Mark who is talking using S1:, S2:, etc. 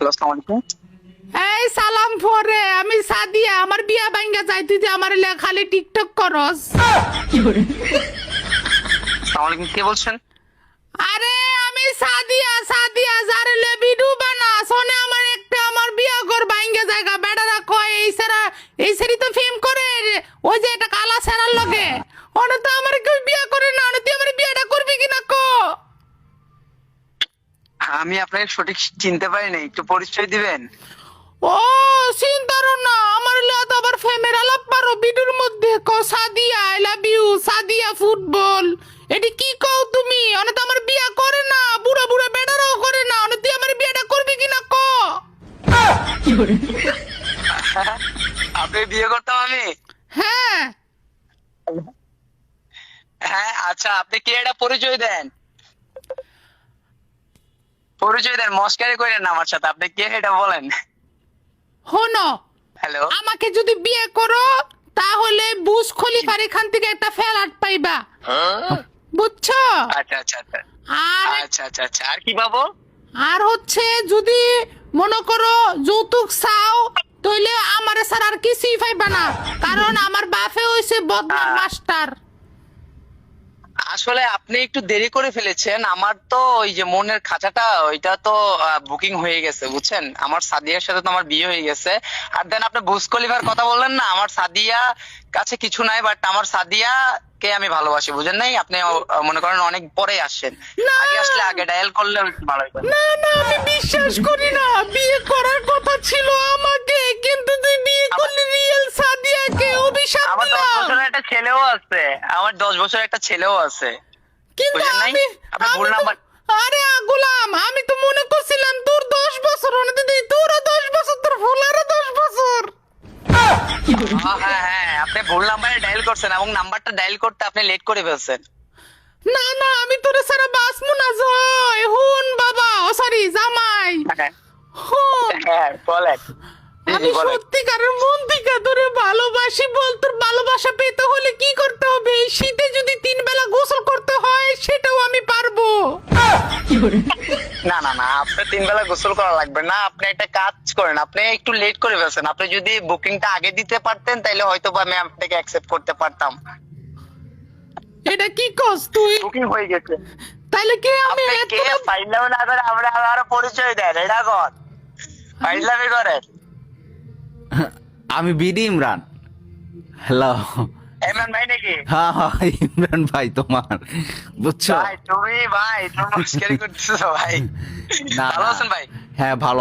S1: Hello, আসসালামু আলাইকুম।
S2: এই সালাম পরে আমি সাদিয়া আমার বিয়া ভাঙ্গা যাই তুই যে আমার খালি টিকটক করস।
S1: আসসালামু আলাইকুম, কে বলছেন?
S2: আরে আমি সাদিয়া সাদিয়া যারে লে ভিডিও বানা সোনে আমার একটা আমার বিয়া ঘর ভাঙ্গা জায়গা বেড়ারা কয় এই সেরি তো ফেম করে ওই যে এটা কালা সেরার লগে ওনে তো আমার কেউ বিয়া করে না ওনে তুই আমার বিয়াটা করবি কিনা কো।
S1: আমি আপনাকে সঠিক চিনতে পারি নাই, একটু পরিচয় দিবেন?
S2: ও চিন্তার না আমার লে তো আবার ফেমের আলাপ পারো ভিডিওর মধ্যে কো Sadia I love you Sadia football এটি কি কও তুমি অনে তো আমার বিয়া করে না বুড়া বুড়া বেড়ারাও করে না অনে তুই আমার বিয়াটা করবি কিনা কো।
S1: আপনি বিয়ে করতাম আমি?
S2: হ্যাঁ
S1: হ্যাঁ, আচ্ছা, আপনি কে এটা পরিচয় দেন? পরিচয় দেন, মস্কারি করেন না আমার সাথে। আপনি কে এটা বলেন?
S2: হনো
S1: হ্যালো,
S2: আমাকে যদি বিয়ে করো তাহলে বুশ খলিফার এখান থেকে একটা ফ্ল্যাট পাইবা বুঝছো।
S1: আচ্ছা আচ্ছা আচ্ছা
S2: আর
S1: আচ্ছা আচ্ছা আচ্ছা, আর কি পাবো?
S2: আর হচ্ছে যদি মনে করো যৌতুক চাও তাহলে আমার স্যার আর কিছুই পাইবা না কারণ আমার বাপে হইছে বদমাশ মাস্টার।
S1: আসলে আপনি একটু দেরি করে ফেলেছেন। আমার তো ওই যে মনের খাঁচাটা ওইটা তো বুকিং হয়ে গেছে, বুঝছেন। আমার সাদিয়ার সাথে তো আমার বিয়ে হয়ে গেছে। আর দেন আপনি বুজ খলিফার কথা বললেন না, আমার সাদিয়া কাছে কিছু নাই, বাট আমার সাদিয়া কে আমি ভালোবাসি, বুঝেন নাই? আপনি মনে করেন অনেক পরে আসছেন,
S2: না।
S1: আগে আসলে আগে ডায়াল করলে একটু ভালো হতো।
S2: না না আমি বিশ্বাস করি না বিয়ে করার কথা ছিল আমাকে কিন্তু তুই বিয়ে করলি রিয়েল সাদিয়াকে অভিশাপ
S1: আমার 10
S2: দিলাম।
S1: বছরের একটা ছেলেও আছে, আমার 10 বছরের একটা ছেলেও আছে,
S2: কিন্তু
S1: বুঝেন নাই?
S2: আমি
S1: আপনি ভুল
S2: আমি তো-
S1: নাম্বার।
S2: আরে গুলাম আমি তো মনে করছিলাম তোর 10 বছর অনেক দিন তোরও 10 বছর তোর ফুলারও 10 বছর।
S1: হ্যাঁ হ্যাঁ হ্যাঁ, আপনি ভুল নাম্বারে ডায়াল করছেন এবং নাম্বারটা ডায়াল করতে আপনি লেট করে ফেলছেন।
S2: না না আমি তোরে সারা বাসমু না জয় হুন বাবা ও সরি জামাই হুন
S1: হ্যাঁ, বলেন। জি,
S2: আমি
S1: জি, বলেন।
S2: সত্যিকারের মন থেকে তোরে ভালোবাসি বল তোর ভালোবাসা পেতে হলে কি করতে হবে এই শীতে যদি 3 বেলা গোসল করতে হয় সেটাও আমি পারবো।
S1: না না না, আপনি 3 বেলা গোসল করা লাগবে না। আপনি একটা কাজ করেন, আপনি একটু লেট করে ফেলছেন। আপনি যদি বুকিংটা আগে দিতে পারতেন তাহলে হয়তো বা আমি আপনাকে অ্যাকসেপ্ট করতে পারতাম।
S2: এটা কি কস তুই
S1: বুকিং হয়ে গেছে।
S2: তাইলে কি আমি
S1: আপনি কে ফাইলাম না করে আমরা আরো পরিচয় দেন, এটা কর। ফাইলামি করেন।
S3: আমি বিডি ইমরান। হ্যালো।
S1: এমন ভাই নাকি?
S3: হ্যাঁ হ্যাঁ ইমরান ভাই তোমার বুঝছো
S1: ভাই তুমি মস্কারি করতেছো ভাই।
S3: না
S1: ভালো
S3: না।
S1: আছেন ভাই?
S3: হ্যাঁ ভালো